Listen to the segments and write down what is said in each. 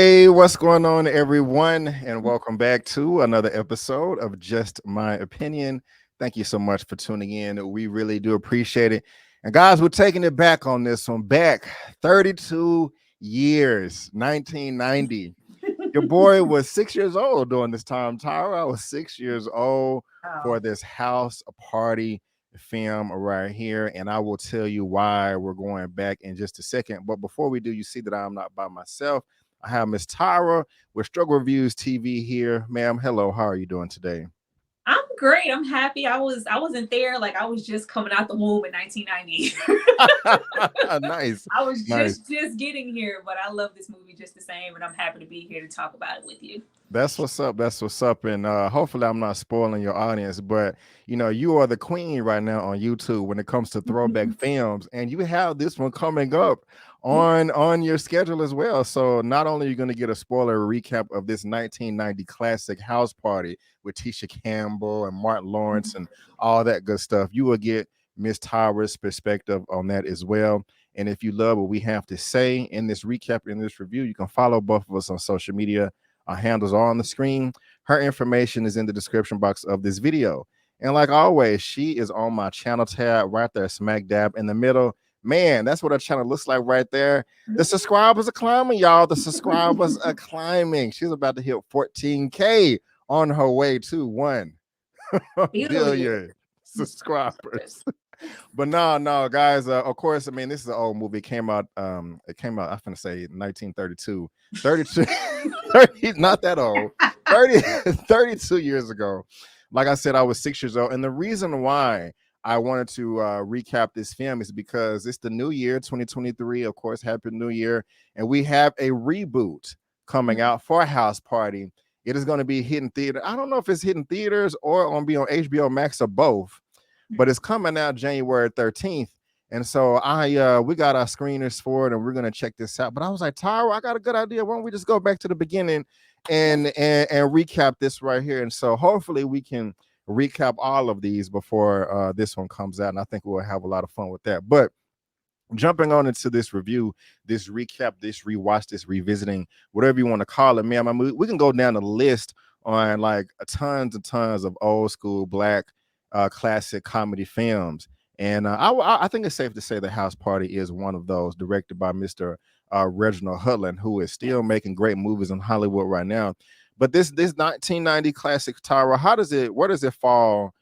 Hey, what's going on, everyone? And welcome back to another episode of Just My Opinion. Thank you so much for tuning in. We really do appreciate it. And guys, we're taking it back on this one. Back 32 years, 1990. Your boy was 6 years old during this time, Tyra. I was 6 years old for Oh, this house party film right here. And I will tell you why we're going back in just a second. But before we do, you see that I'm not by myself. I have Miss Tyra with Struggle Reviews TV here. Ma'am, hello. How are you doing today? I'm great. I'm happy. I wasn't there. Like I was just coming out the womb in 1990. Nice. I was Nice. just getting here, but I love this movie just the same, and I'm happy to be here to talk about it with you. That's what's up. That's what's up. And hopefully I'm not spoiling your audience, but you are the queen right now on YouTube when it comes to throwback films. And you have this one coming up on your schedule as well. So not only are you going to get a spoiler recap of this 1990 classic house party with Tisha Campbell and Martin Lawrence and all that good stuff, you will get Miss Tyra's perspective on that as well. And if you love what we have to say in this recap, in this review, you can follow both of us on social media. Our handles are on the screen. Her information is in the description box of this video. And like always, she is on my channel tab right there, smack dab in the middle. Man, that's what her channel looks like right there. The subscribers are climbing, y'all. The subscribers are climbing. She's about to hit 14K on her way to 1 Billion. billion subscribers. But no, guys. Of course, I mean this is an old movie. It came out. I'm gonna say 1932, 32, 30, not that old. 30, 32 years ago. Like I said, I was 6 years old, and the reason why I wanted to recap this film is because it's the new year, 2023. Of course, Happy New Year, and we have a reboot coming out for House Party. It is going to be hitting theater. I don't know if it's hitting theaters or on be on HBO Max or both, but it's coming out January 13th. And so we got our screeners for it and we're gonna check this out. But I was like, Tyra, I got a good idea. Why don't we just go back to the beginning and recap this right here? And so hopefully we can recap all of these before this one comes out. And I think we'll have a lot of fun with that. But jumping on into this review, this recap, this rewatch, this revisiting, whatever you want to call it, man. I mean, we can go down the list on like tons and tons of old school black classic comedy films. And I think it's safe to say the House Party is one of those, directed by Mr. Reginald Hudlin, who is still making great movies in Hollywood right now. But this 1990 classic, Tyra, where does it fall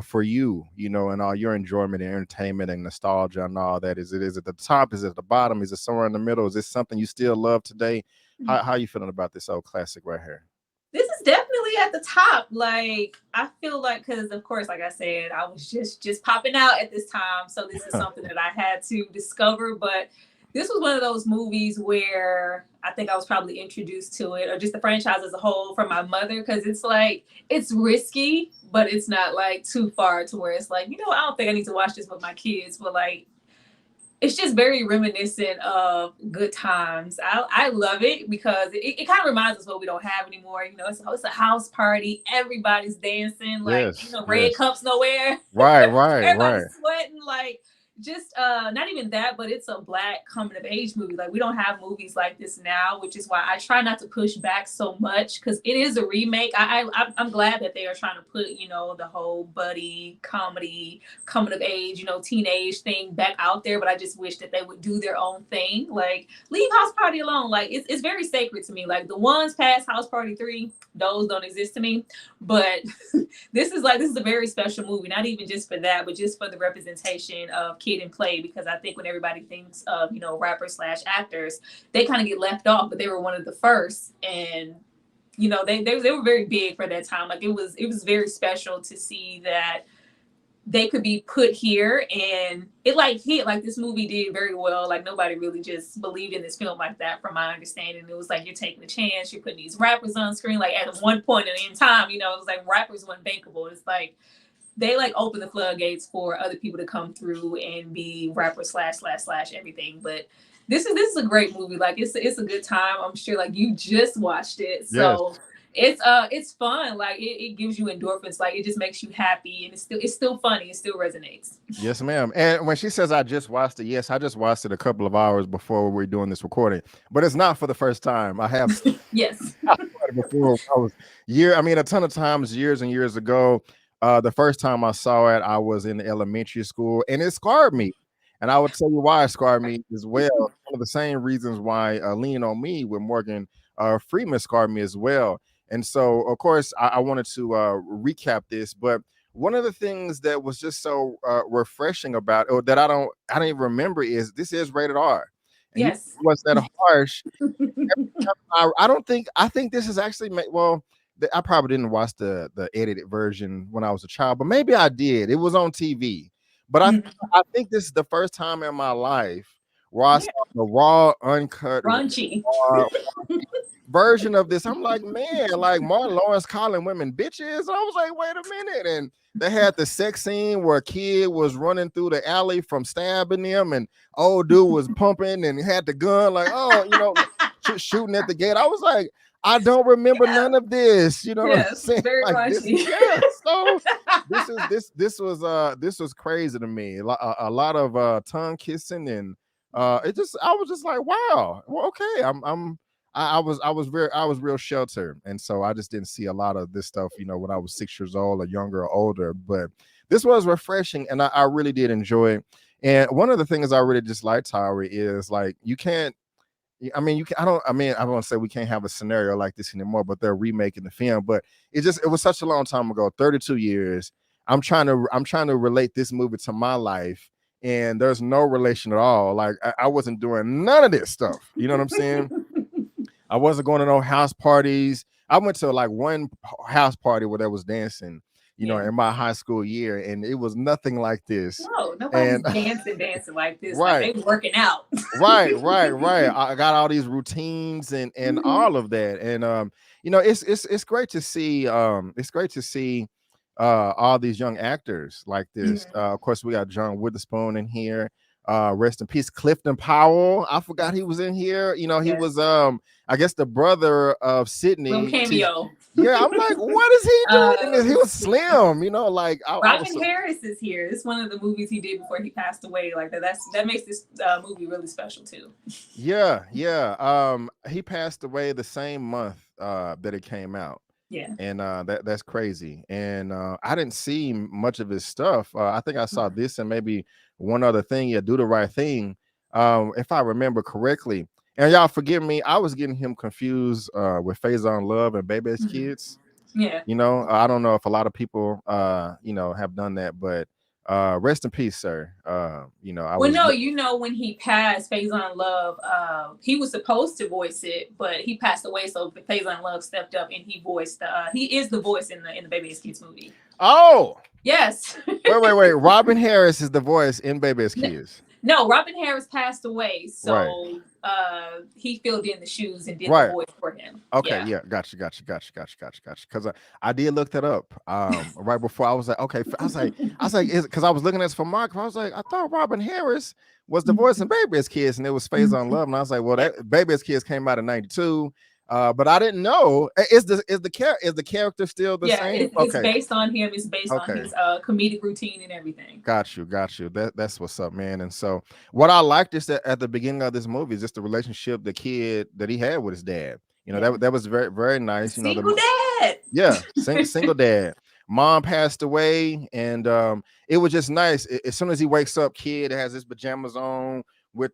for you, and all your enjoyment and entertainment and nostalgia and all that? Is it at the top? Is it at the bottom? Is it somewhere in the middle? Is this something you still love today? How you feeling about this old classic right here? This is definitely at the top. Like I feel like because of course, like I said, I was just popping out at this time, so this is something that I had to discover. But this was one of those movies where I think I was probably introduced to it, or just the franchise as a whole, from my mother, because it's like it's risky, but it's not like too far to where it's like, I don't think I need to watch this with my kids, but like it's just very reminiscent of good times. I love it because it kind of reminds us what we don't have anymore. It's a house party. Everybody's dancing, like, Yes, red yes. cups nowhere. Right, right, right. Everybody's sweating, like, just not even that, but it's a black coming of age movie. Like we don't have movies like this now, which is why I try not to push back so much, because it is a remake. I'm glad that they are trying to put the whole buddy comedy coming of age, teenage thing back out there, but I just wish that they would do their own thing. Like leave House Party alone. Like it's very sacred to me. Like the ones past House Party 3, those don't exist to me. But this is a very special movie, not even just for that, but just for the representation of kid and play, because I think when everybody thinks of rappers slash actors, they kind of get left off, but they were one of the first. And they were very big for that time. Like it was very special to see that they could be put here, and it like hit. Like this movie did very well. Like nobody really just believed in this film like that, from my understanding. It was like you're taking a chance, you're putting these rappers on screen. Like at one point in time, it was like rappers went bankable. It's like they like open the floodgates for other people to come through and be rapper slash everything. But this is a great movie. Like it's a good time. I'm sure like you just watched it, Yes. so It's fun. Like it gives you endorphins. Like it just makes you happy, and it's still funny. It still resonates. Yes, ma'am. And when she says I just watched it, yes, I just watched it a couple of hours before we were doing this recording. But it's not for the first time. I have Yes. before. I was a ton of times, years and years ago. The first time I saw it, I was in elementary school, and it scarred me. And I would tell you why it scarred me as well. One of the same reasons why Lean on Me with Morgan Freeman scarred me as well. And so, of course, I wanted to recap this, but one of the things that was just so refreshing about it, or that I don't even remember, is this is rated R. And you Yes. was that harsh. I don't think I think this is actually well. I probably didn't watch the edited version when I was a child, but maybe I did. It was on TV. But I think this is the first time in my life where I Yeah. saw the raw, uncut, Raunchy. raw version of this. I'm like, man, like Martin Lawrence calling women bitches. I was like, wait a minute. And they had the sex scene where a kid was running through the alley from stabbing him, and old dude was pumping and had the gun, like, oh, shooting at the gate. I was like, I don't remember none of this. You know what I'm saying? Very Like raunchy. So this was crazy to me. A lot of tongue kissing, and I was just like, wow, well, okay, I was real sheltered, and so I just didn't see a lot of this stuff, when I was 6 years old or younger or older. But this was refreshing, and I really did enjoy it. And one of the things I really dislike, Tyra, is like you can't. I mean, you can. I won't say we can't have a scenario like this anymore, but they're remaking the film. But it was such a long time ago, 32 years. I'm trying to relate this movie to my life, and there's no relation at all. Like I wasn't doing none of this stuff. You know what I'm saying? I wasn't going to no house parties. I went to like one house party where there was dancing, in my high school year, and it was nothing like this. No, nobody's dancing like this. Right. Like they working out. right. I got all these routines and all of that. And it's great to see all these young actors like this. Of course, we got John Witherspoon in here. Rest in peace, Clifton Powell. I forgot he was in here. He was I guess the brother of Sydney. Little cameo. Yeah, I'm like, what is he doing? He was slim, like Robin Harris is here. It's one of the movies he did before he passed away. Like that makes this movie really special too. Yeah. He passed away the same month that it came out. Yeah. And that's crazy. And I didn't see much of his stuff. I think I saw this and maybe one other thing. Yeah, Do the Right Thing. If I remember correctly. And y'all forgive me, I was getting him confused with Faison Love and Baby's Kids. Yeah. I don't know if a lot of people have done that, but rest in peace, sir. When he passed, Faison Love, he was supposed to voice it, but he passed away, so Faison Love stepped up and he voiced he is the voice in the Baby's Kids movie. Oh yes. wait. Robin Harris is the voice in Baby's Kids. No, Robin Harris passed away, so he filled in the shoes and did the voice for him. Okay, yeah, gotcha. Because I did look that up right before. I was like, okay, I was like, because I was looking at this for Mark. I was like, I thought Robin Harris was the voice in Baby's Kids, and it was Faison Love, and I was like, well, that Baby's Kids came out in '92. But I didn't know. Is the character still the same? It's based on him. It's based on his comedic routine and everything. Got you. That's what's up, man. And so what I liked is that at the beginning of this movie is just the relationship the kid that he had with his dad. That was very, very nice. Single dad. Yeah, single dad. Mom passed away, and it was just nice. As soon as he wakes up, kid has his pajamas on with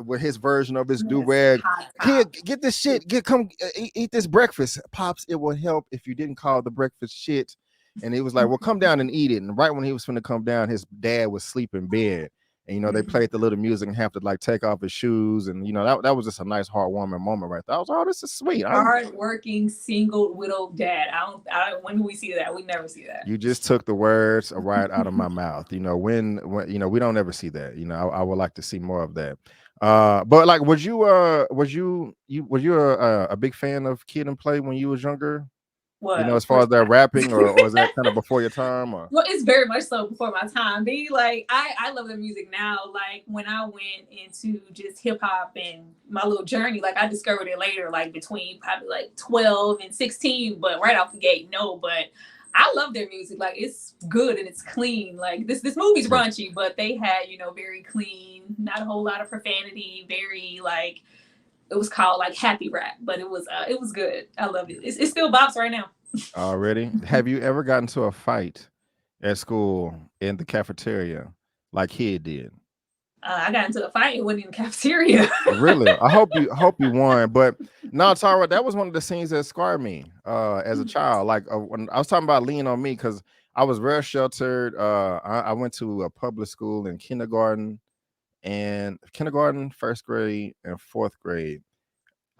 with his version of his do-rag. Kid, get this shit. Come eat this breakfast. Pops, it will help if you didn't call the breakfast shit. And he was like, well, come down and eat it. And right when he was finna come down, his dad was asleep in bed. And they played the little music and have to like take off his shoes. And that was just a nice heartwarming moment right there. I was like, oh, this is sweet. Hard-working single widow dad. When do we see that? We never see that. You just took the words right out of my mouth. When we don't ever see that. I would like to see more of that. But like, was you a big fan of Kid and Play when you was younger? You know, What? as far as that rapping, or is that kind of before your time? Or Well, it's very much so before my time. They like I love their music now. Like when I went into just hip hop and my little journey, like I discovered it later, like between probably like 12 and 16, but right off the gate, no. But I love their music. Like it's good and it's clean. Like this movie's yeah. raunchy, but they had, very clean, not a whole lot of profanity, very like it was called like happy rap, but it was good. I love it. It still bops right now. Already, have you ever gotten to a fight at school in the cafeteria like he did? I got into a fight. It wasn't in the cafeteria. Really? I hope you won. But no, Tara, that was one of the scenes that scarred me as a child. Like when I was talking about lean on me, because I was very sheltered. I went to a public school in kindergarten, first grade, and fourth grade.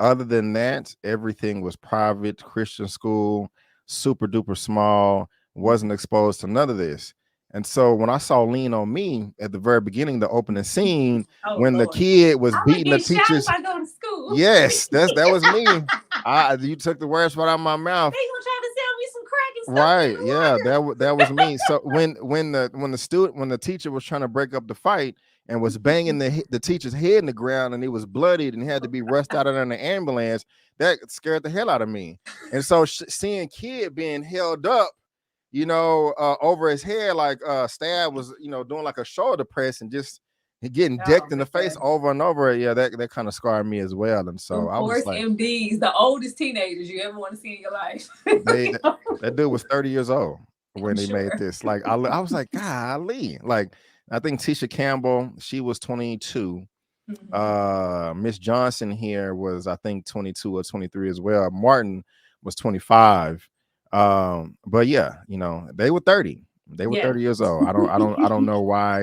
Other than that, everything was private Christian school, super duper small, wasn't exposed to none of this. And so when I saw Lean on Me at the very beginning, the opening scene, Oh when the Lord. kid was I'm gonna beating the get shot if teachers, I go to school. yes, that was me. You took the words right out of my mouth. They gonna try to sell me some crack and stuff. Right, yeah, that was me. So when the teacher was trying to break up the fight and was banging the teacher's head in the ground, and he was bloodied and had to be rushed out of there in the ambulance, that scared the hell out of me. And so seeing kid being held up, over his head, like Stab was, doing like a shoulder press and just getting decked in the face over and over. Yeah, that kind of scarred me as well. And so Of I was course, like, MDs, the oldest teenagers you ever want to see in your life. that dude was 30 years old when they made Sure. this. Like I was like, golly. Like I think Tisha Campbell, she was 22. Miss Johnson here was, I think, 22 or 23 as well. Martin was 25. But yeah, they were 30. They were 30 years old. I don't know why.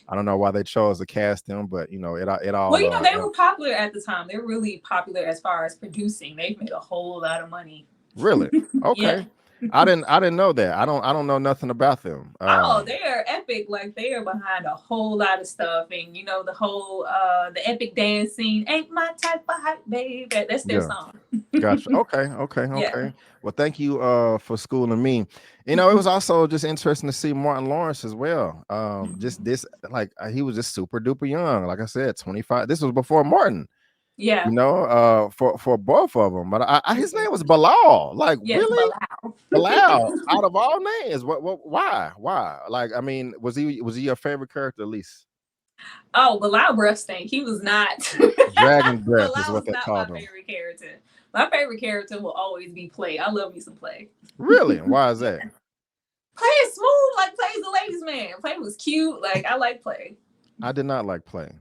I don't know why they chose to cast them, but it all. Well, they were popular at the time. They're really popular as far as producing. They've made a whole lot of money. Really? Okay. Yeah. I didn't know that. I don't know nothing about them. They are epic. Like they are behind a whole lot of stuff, and the whole the epic dance scene ain't my type of hype, babe. That's their song. Gotcha. Okay. Yeah. Well, thank you for schooling me. It was also just interesting to see Martin Lawrence as well. Just this, like he was just super duper young. Like I said, 25. This was before Martin. Yeah. For both of them. But his name was Bilal. Like, yes, really? Bilal. Out of all names. Why? Like, I mean, was he your favorite character at least? Oh, Bilal breath stink. He was not. Dragon breath is Bilal what they called him. My favorite character. My favorite character will always be Play. I love me some Play. Really? Why is that? Play is smooth, like Play's a ladies' man. Play was cute. Like I like Play. I did not like Play.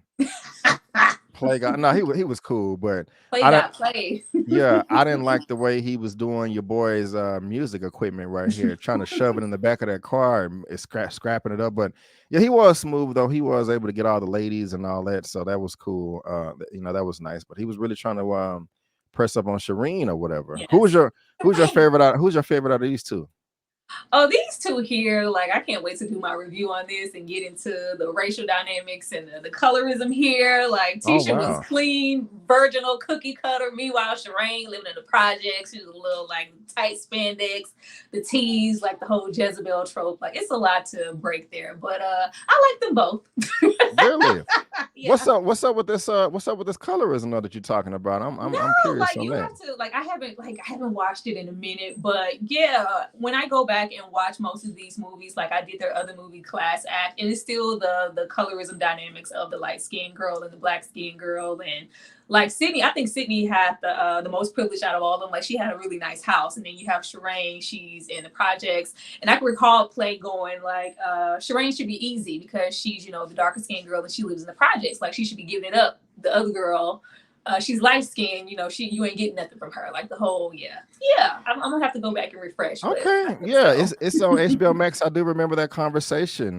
Play got he was cool, but Play got Play. Yeah, I didn't like the way he was doing your boy's music equipment right here, trying to shove it in the back of that car and scrapping it up. But yeah, he was smooth though. He was able to get all the ladies and all that, so that was cool. That was nice. But he was really trying to press up on Shireen or whatever. Yes. Who's your favorite? Who's your favorite out of these two? Oh, these two here, like I can't wait to do my review on this and get into the racial dynamics and the colorism here. Like Tisha was clean, virginal, cookie cutter. Meanwhile, Sharronda living in the projects. She was a little like tight spandex, the tees, like the whole Jezebel trope. Like it's a lot to break there, but I like them both. Really? Yeah. What's up with this colorism though that you're talking about? I'm curious like, on you that. have to, like I haven't watched it in a minute, but yeah, when I go back and watch most of these movies, like I did their other movie Class Act, and it's still the colorism dynamics of the light skinned girl and the black skinned girl, and like Sydney, I think Sydney had the most privilege out of all of them. Like she had a really nice house, and then you have Sharronda, she's in the projects, and I can recall Play going like Sharronda should be easy because she's the darker skinned girl and she lives in the projects. Like she should be giving it up. The other girl, she's light skinned, you ain't getting nothing from her. Like the whole I'm gonna have to go back and refresh. Okay, yeah, it's on HBO Max. I do remember that conversation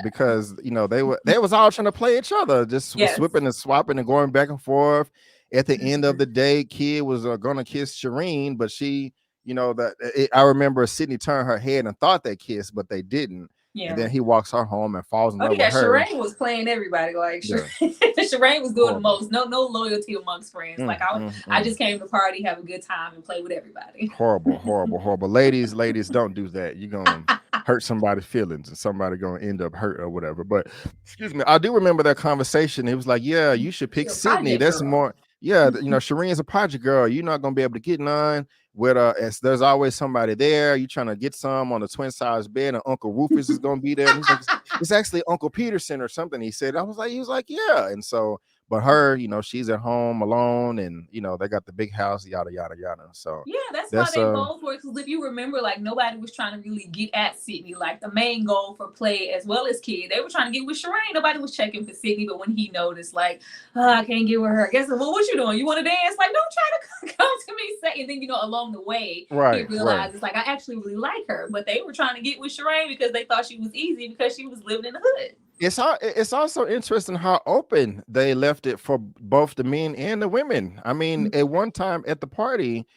because they was all trying to play each other, just swapping and swapping and going back and forth. At the end of the day, Kid was gonna kiss Shireen, but she, I remember Sydney turned her head and thought they kissed, but they didn't. and Yeah. then he walks her home and falls in Oh love yeah, with her. Sharronda was playing everybody. Like Yeah, Sharronda was doing the horrible. most. No loyalty amongst friends. Like I just came to party, have a good time, and play with everybody. Horrible, horrible, horrible. Ladies, don't do that. You're gonna hurt somebody's feelings, and somebody gonna end up hurt or whatever. But excuse me, I do remember that conversation. He was like, "Yeah, you should pick You're a Sydney. project That's girl. more. Yeah, Shireen's a project girl. You're not gonna be able to get none. With as there's always somebody there. You trying to get some on a twin size bed, and Uncle Rufus is gonna be there. And he's like, it's actually Uncle Peterson or something. He said. He was like, yeah. And so, but her, she's at home alone, and they got the big house, yada yada yada. So Yeah, that's why they both were. Because if you remember, like nobody was trying to really get at Sydney. Like the main goal for Play as well as Kid, they were trying to get with Sharronda. Nobody was checking for Sydney. But when he noticed, like, I can't get with her. I guess, well, what you doing? You want to dance? Like, don't try to come to me. Say, and then along the way, he realized it's like I actually really like her. But they were trying to get with Sharronda because they thought she was easy because she was living in the hood. It's also interesting how open they left it for both the men and the women. I mean, at one time at the party,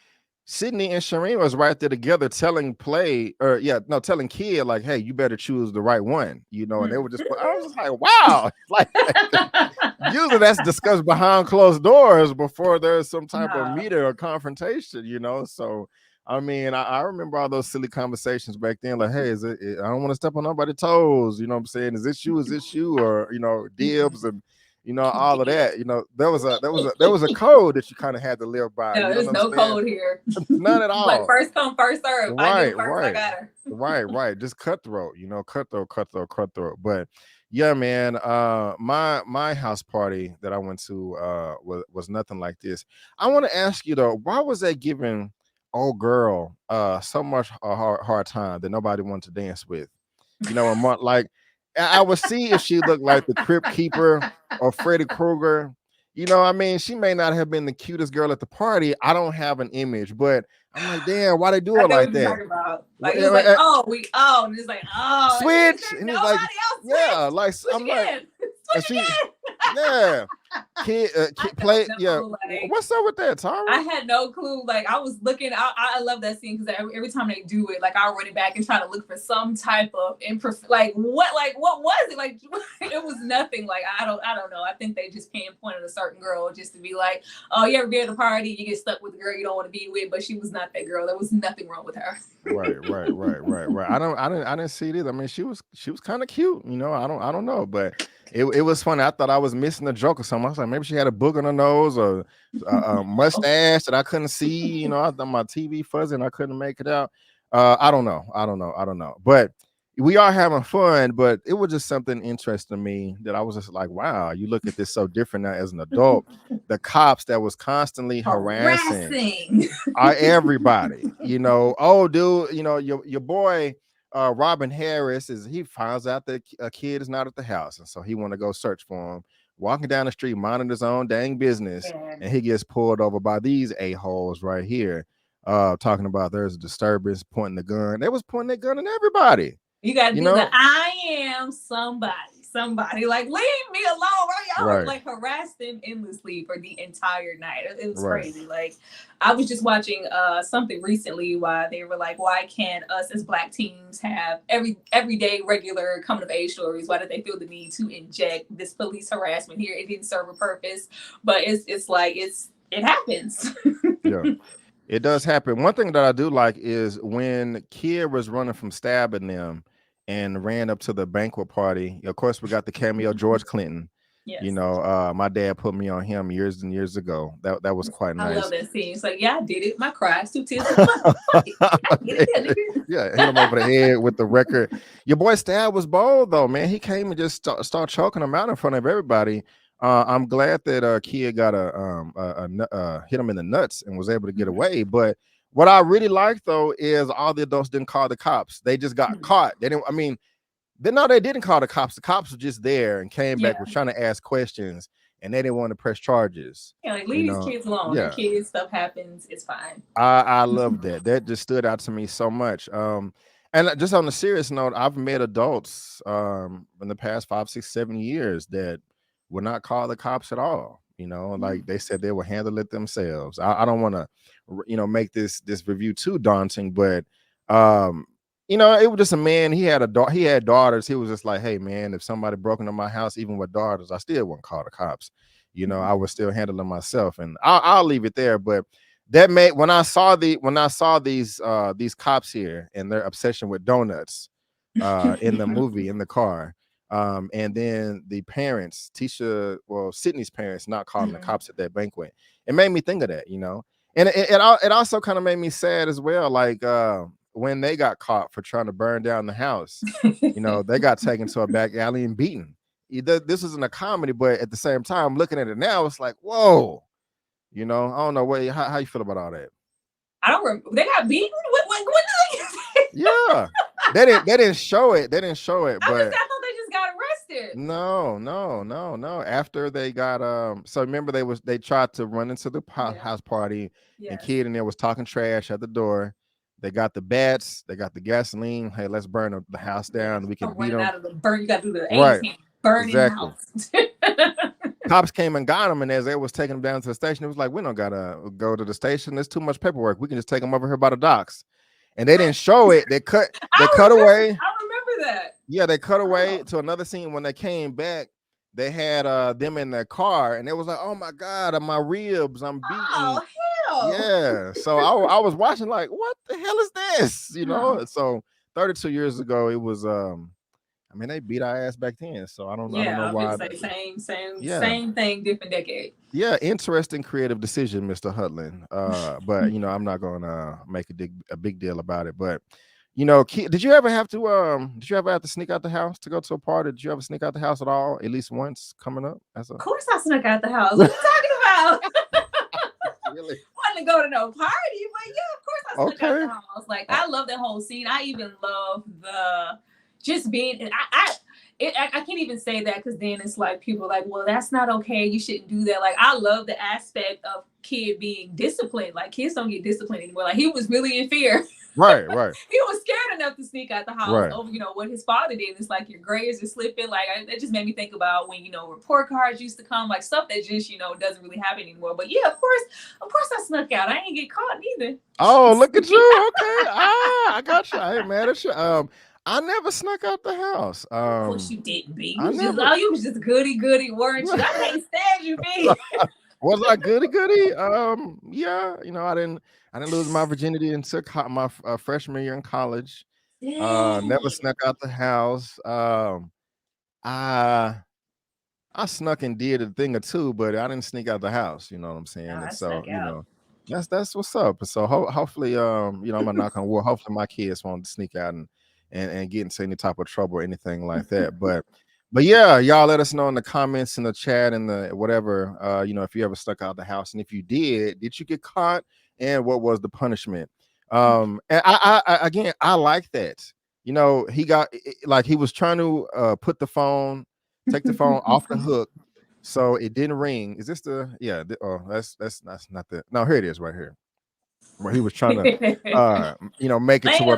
Sydney and Sharronda was right there together telling telling Kid, like, hey, you better choose the right one, and they were just, I was just like, wow. Like, usually that's discussed behind closed doors before there's some type of meeting or confrontation, so I mean, I remember all those silly conversations back then, like, hey, I don't want to step on nobody's toes, you know what I'm saying? Is this you, or dibs, and all of that. There was a code that you kind of had to live by. No, there's no code here. None at all. Like first come, first serve. Right, I got her. right. Just cutthroat, cutthroat. But yeah, man, my house party that I went to was nothing like this. I want to ask you though, why was that giving old girl so much a hard time that nobody wanted to dance with? A month, like, I would see if she looked like the Crypt Keeper or Freddy Krueger. I mean, she may not have been the cutest girl at the party. I don't have an image, but I'm like, damn, why they do it like that? About. Like, it was like, and it's like, switch, and it's like, yeah, like, switch I'm again. like, switch again. Yeah. Kid play. Yeah. Like, what's up with that, Tara? I had no clue. Like, I was looking. I love that scene because every time they do it, like, I'll run it back and try to look for some type of like what was it? Like, it was nothing. Like, I don't know. I think they just pinpointed a certain girl just to be like, oh, you ever be at a party, you get stuck with a girl you don't want to be with, but she was not that girl. There was nothing wrong with her. Right. I didn't see it either. I mean, she was kind of cute. I don't know, but it was funny. I thought I was missing a joke or something. I was like, maybe she had a book on her nose or a mustache that I couldn't see. I thought my TV fuzzy and I couldn't make it out. I don't know. But we are having fun. But it was just something interesting to me that I was just like, wow, you look at this so different now as an adult. The cops that was constantly harassing everybody. Oh, dude, your boy. Robin Harris he finds out that a kid is not at the house, and so he want to go search for him. Walking down the street, minding his own dang business, and he gets pulled over by these a-holes right here, talking about there's a disturbance, pointing the gun. They was pointing their gun at everybody. You got to do the I am somebody. Like, leave me alone, right? Y'all like harassed them endlessly for the entire night. It was crazy. Like, I was just watching something recently why they were like, why can't us as Black teens have everyday regular coming of age stories? Why did they feel the need to inject this police harassment here? It didn't serve a purpose, but it's like it happens. Yeah. It does happen. One thing that I do like is when Kid was running from stabbing them and ran up to the banquet party. Of course, we got the cameo George Clinton. Yes. My dad put me on him years and years ago. That was quite nice. I love that scene. It's like, yeah, I did it. My cries, 2 tears. Yeah, hit him over the head with the record. Your boy Stab was bold though, man. He came and just start choking him out in front of everybody. I'm glad that Kid got hit him in the nuts and was able to get away. But what I really like though is all the adults didn't call the cops. They just got caught. They didn't. I mean, they didn't call the cops. The cops were just there and came back, was trying to ask questions, and they didn't want to press charges. Yeah, like leave these kids alone. Yeah. The kids stuff happens. It's fine. I love that. That just stood out to me so much. And just on a serious note, I've met adults in the past 5, 6, 7 years that would not call the cops at all. Like they said they will handle it themselves. I don't want to, make this review too daunting, but you know, it was just a man. He had a daughter. He had daughters. He was just like, hey, man, if somebody broke into my house, even with daughters, I still wouldn't call the cops. You know, I was still handling myself, and I'll leave it there. But that made when I saw these cops here and their obsession with donuts in the movie in the car. And then the parents, Sydney's parents, not calling the cops at that banquet. It made me think of that, you know, and it also kind of made me sad as well. Like when they got caught for trying to burn down the house, you know, they got taken to a back alley and beaten. This isn't a comedy, but at the same time, looking at it now, it's like, whoa, you know, I don't know how you feel about all that. I don't remember. They got beaten. What did they say? Yeah, they didn't show it. They didn't show it, I but thought they just got arrested. No. After they got so remember they tried to run into the house party, and kid in there was talking trash at the door. They got the bats, they got the gasoline. Hey, let's burn the house down. We can beat them. Out of the burn. You got to do the right. Burn exactly. In the house. Cops came and got them, and as they was taking them down to the station, it was like, we don't gotta go to the station. There's too much paperwork. We can just take them over here by the docks. And they didn't show it. They cut away. I remember that. Yeah, they cut away to another scene. When they came back, they had them in their car, and it was like, oh my God, my ribs, I'm beaten. Oh hell. Yeah. So I was watching like, what the hell is this? You know? So 32 years ago, it was I mean, they beat our ass back then, so I don't know why. Same thing, different decade. Yeah, interesting creative decision, Mr. Hudlin. But you know, I'm not gonna make a big deal about it. But you know, did you ever have to sneak out the house to go to a party? Did you ever sneak out the house at all, at least once coming up? Of course, I snuck out the house. What are you talking about? Really? Wasn't to go to no party, but yeah, of course I snuck out the house. Like I love that whole scene. I even love the. Just being, I can't even say that because then it's like people are like, well, that's not okay. You shouldn't do that. Like I love the aspect of kid being disciplined. Like kids don't get disciplined anymore. Like he was really in fear. Right. He was scared enough to sneak out the house over, you know, what his father did. It's like your grades are slipping. Like that just made me think about when, you know, report cards used to come, like stuff that just, you know, doesn't really happen anymore. But yeah, of course I snuck out. I ain't get caught neither. Oh, look at you. Okay. I got you. I ain't mad at you. I never snuck out the house. Of course you didn't, B. You was just goody, weren't you? I can't stand you, B. Was I goody? Yeah, you know, I didn't lose my virginity until my freshman year in college. Never snuck out the house. I snuck and did a thing or two, but I didn't sneak out the house. You know what I'm saying? No, and so, you know, that's what's up. So hopefully, you know, I'm gonna knock on wood. Hopefully, my kids won't sneak out and get into any type of trouble or anything like that. But yeah, y'all let us know in the comments, in the chat, and the whatever, you know, if you ever stuck out the house, and if you did you get caught, and what was the punishment? And I like that. You know, he got like he was trying to take the phone off the hook so it didn't ring. Is this that's not the no, here it is right here. Where he was trying to you know, make it to where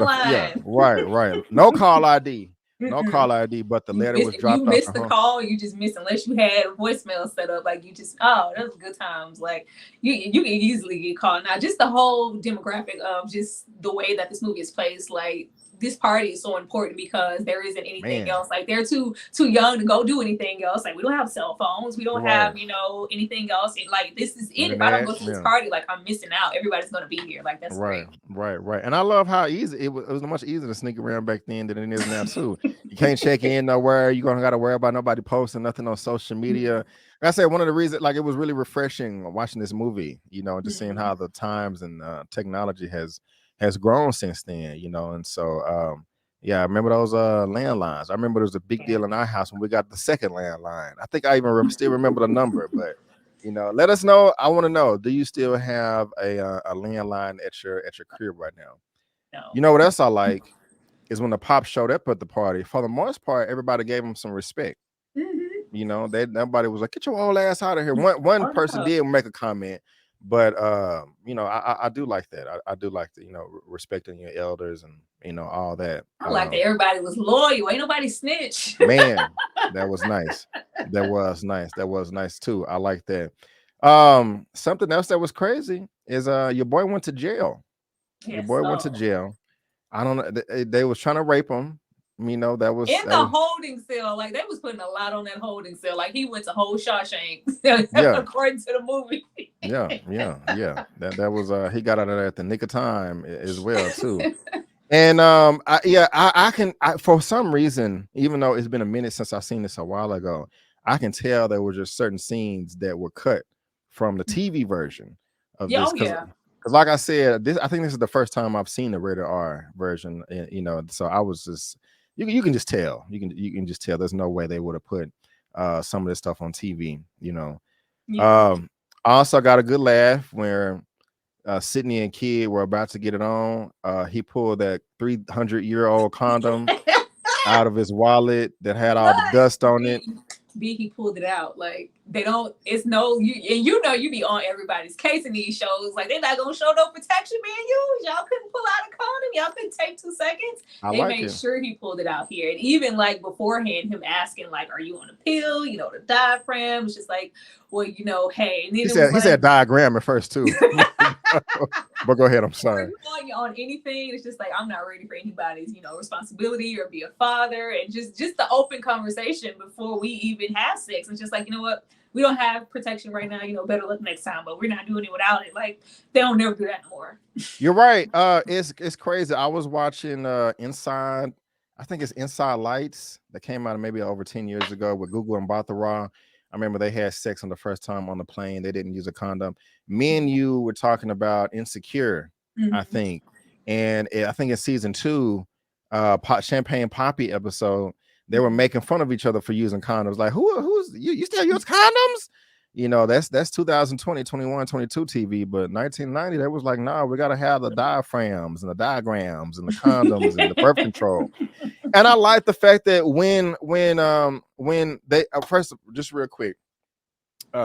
right. No call ID. No call ID, but the letter was dropped. You missed the call, you just missed unless you had a voicemail set up. Like you just that was good times. Like you can easily get caught. Now just the whole demographic of just the way that this movie is placed, like this party is so important because there isn't anything else. Like they're too young to go do anything else. Like we don't have cell phones. We don't have, you know, anything else. Like this is it. If I don't go to this party, like I'm missing out. Everybody's gonna be here. Like that's great. Right. And I love how easy it was much easier to sneak around back then than it is now too. You can't check in nowhere. You're gonna gotta worry about nobody posting nothing on social media. Like I said, one of the reasons, like it was really refreshing watching this movie, you know, just seeing how the times and technology has grown since then, you know. And so yeah, I remember those landlines. I remember there was a big deal in our house when we got the second landline. I think I even still remember the number, but you know, let us know. I want to know, do you still have a landline at your crib right now? No. You know what else I like is when the pop showed up at the party. For the most part, everybody gave him some respect. You know, nobody was like, get your old ass out of here. One person did make a comment, but you know, I do like that. I do like the, you know, respecting your elders and, you know, all that. I like that everybody was loyal. Ain't nobody snitch. Man, that was nice. That was nice too. I like that. Something else that was crazy is your boy went to jail. Your boy went to jail. I don't know. They was trying to rape him. You know, In that the was holding cell, like they was putting a lot on that holding cell. Like he went to whole Shawshank, yeah, according to the movie. yeah. That was he got out of there at the nick of time as well too. And for some reason, even though it's been a minute since I seen this a while ago, I can tell there were just certain scenes that were cut from the TV version of Yeah, this oh yeah. because like I said, I think this is the first time I've seen the rated R version. You know, so I was just you can just tell you can just tell there's no way they would have put some of this stuff on TV. You know, Yeah. I also got a good laugh where Sydney and Kid were about to get it on. He pulled that 300-year-old condom out of his wallet that had all the dust on it. He pulled it out. Like they don't. It's no. You know you be on everybody's case in these shows. Like they're not gonna show no protection being used. Y'all couldn't pull out a condom. Y'all couldn't take 2 seconds. They made sure he pulled it out here. And even like beforehand, him asking like, "Are you on a pill?" You know, the diaphragm. It's just like, well, you know, hey. And then he said diagram at first too. But go ahead. I'm sorry. On anything, it's just like I'm not ready for anybody's, you know, responsibility or be a father, and just the open conversation before we even have sex. It's just like, you know what, we don't have protection right now. You know, better luck next time. But we're not doing it without it. Like they don't never do that anymore. You're right. It's crazy. I was watching Inside. I think it's Inside Lights that came out maybe over 10 years ago with Google and Bathara. I remember they had sex on the first time on the plane. They didn't use a condom. Me and you were talking about Insecure, I think. And I think in season 2, Champagne Poppy episode, they were making fun of each other for using condoms. Like, who's you still use condoms? You know, that's 2020, 21, 22 TV. But 1990, they was like, no, we got to have the diaphragms and the diagrams and the condoms and the birth control. And I like the fact that when they first, just real quick,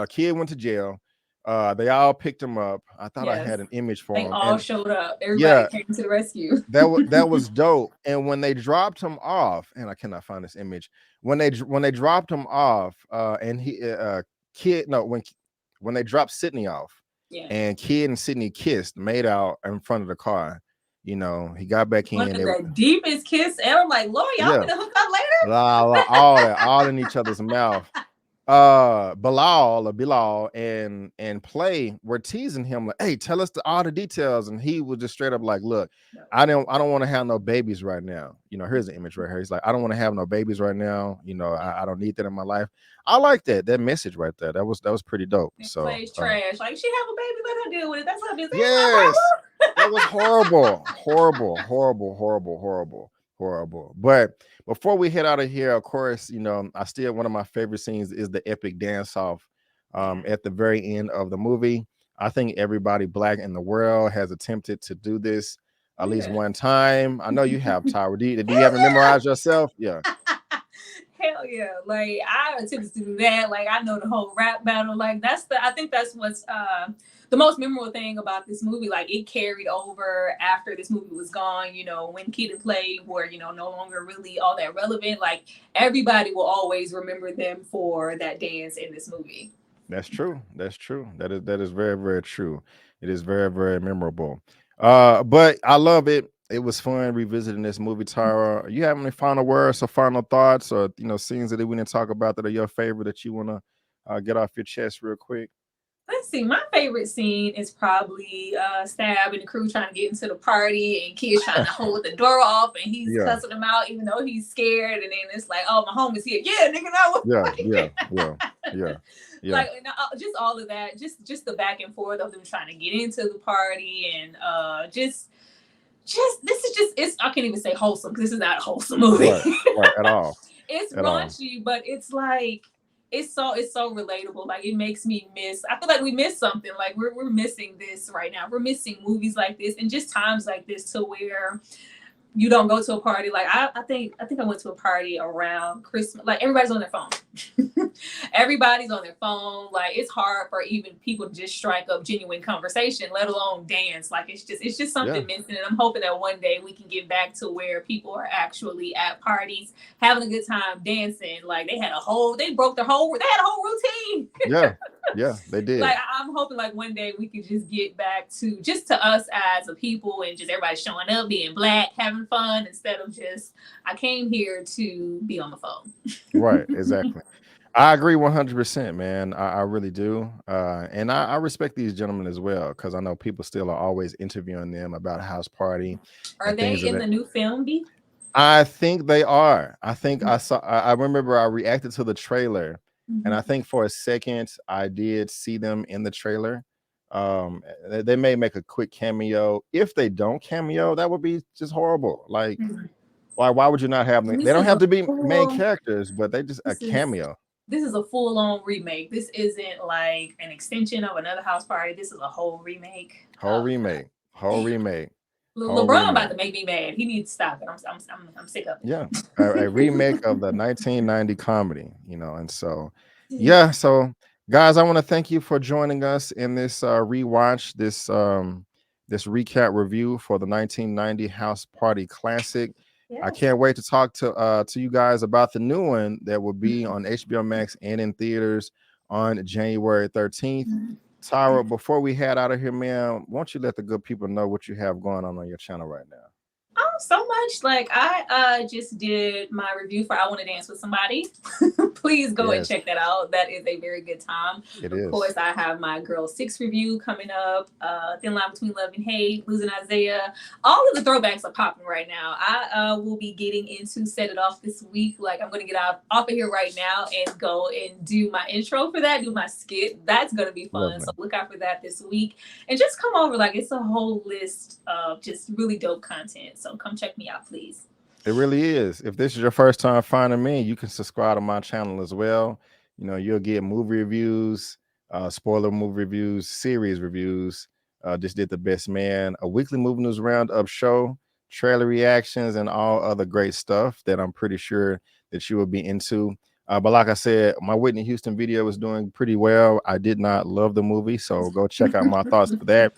Kid went to jail. They all picked him up. I thought I had an image for him. They all showed up. Everybody came to the rescue. That was dope. And when they dropped him off, and I cannot find this image. When they dropped him off, and when they dropped Sydney off, and Kid and Sydney made out in front of the car. You know, he got back in. The deepest kiss ever. Like, Lord, y'all gonna hook up later? All in each other's mouth. Bilal and Play were teasing him like, hey, tell us all the details. And he was just straight up like, look, I don't want to have no babies right now. You know, here's the image right here. He's like, I don't want to have no babies right now. You know, I don't need that in my life. I like that message right there. That was pretty dope. And so Play's trash. Like, she have a baby, let her deal with it. That's her business. Yes. That was horrible. But before we head out of here, of course, you know, one of my favorite scenes is the epic dance off at the very end of the movie. I think everybody Black in the world has attempted to do this at least one time. I know you have, Tyra. Do you have it memorized yourself? Yeah. Hell yeah. Like I attempted to do that. Like I know the whole rap battle. Like I think that's what's the most memorable thing about this movie. Like it carried over after this movie was gone, you know, when Kid and Play were, you know, no longer really all that relevant. Like everybody will always remember them for that dance in this movie. That's true. That is very, very true. It is very, very memorable. But I love it. It was fun revisiting this movie. Tyra, you have any final words or final thoughts, or you know, scenes that we didn't talk about that are your favorite that you want to get off your chest real quick? Let's see. My favorite scene is probably Stab and the crew trying to get into the party and Kid's trying to hold the door off and he's cussing them out even though he's scared. And then it's like, oh, my home is here. Yeah, nigga, no. Yeah. Like just all of that. Just the back and forth of them trying to get into the party and just this is just it's I can't even say wholesome because this is not a wholesome movie. Right, at all. It's raunchy, but it's like it's so relatable. Like it makes me miss. I feel like we miss something. Like we're missing this right now. We're missing movies like this and just times like this to where you don't go to a party. Like I think I went to a party around Christmas. Like everybody's on their phone. Everybody's on their phone. Like it's hard for even people to just strike up genuine conversation, let alone dance. Like it's just something missing. And I'm hoping that one day we can get back to where people are actually at parties, having a good time, dancing. Like they had a whole routine. Yeah, they did. Like I'm hoping like one day we could just get back to us as a people and just everybody showing up, being black, having fun instead of just I came here to be on the phone. Right, exactly. I agree 100%, man. I really do. And I respect these gentlemen as well, because I know people still are always interviewing them about house party Are and they things of in that. the new film, B? I think they are. I think I remember I reacted to the trailer, and I think for a second I did see them in the trailer. They may make a quick cameo. If they don't cameo, that would be just horrible. Like, why would you not have them? They don't have to be main characters, but they just a cameo. This is a full-on remake. This isn't like an extension of another house party. This is a whole remake. Whole remake. LeBron about to make me mad. He needs to stop it. I'm sick of it. Yeah, a remake of the 1990 comedy, and so yeah. So guys, I want to thank you for joining us in this rewatch, this recap review for the 1990 House Party Classic. I can't wait to talk to you guys about the new one that will be on HBO Max and in theaters on January 13th. Tyra, before we head out of here, man, won't you let the good people know what you have going on your channel right now? Oh, so much. Like I just did my review for I Want to Dance with Somebody. Please go and check that out. That is a very good time. Of course, I have my Girl 6 review coming up. Thin Line Between Love and Hate, Losing Isaiah. All of the throwbacks are popping right now. I will be getting into Set It Off this week. Like I'm going to get off of here right now and go and do my intro for that, do my skit. That's going to be fun. So look out for that this week. And just come over. Like it's a whole list of just really dope content. So come check me out, please. It really is. If this is your first time finding me, you can subscribe to my channel as well. You'll get movie reviews, spoiler movie reviews, series reviews. Just did The Best Man, a weekly movie news roundup show, trailer reactions, and all other great stuff that I'm pretty sure that you will be into. But like I said, my Whitney Houston video was doing pretty well. I did not love the movie, so go check out my thoughts for that.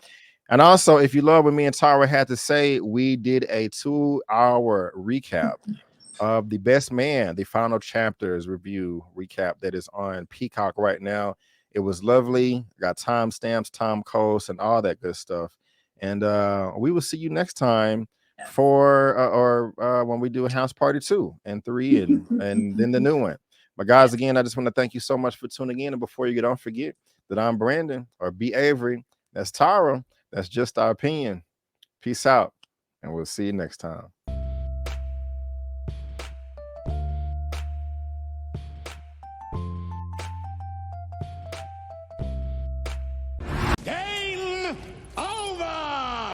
And also, if you love what me and Tyra had to say, we did a 2-hour recap of The Best Man, the final chapters review recap that is on Peacock right now. It was lovely. Got timestamps, time codes, and all that good stuff. And we will see you next time for when we do House Party 2 and 3 and then the new one. But guys, again, I just want to thank you so much for tuning in. And before you don't forget that I'm Brandon, or B. Avery. That's Tyra. That's just our opinion. Peace out, and we'll see you next time.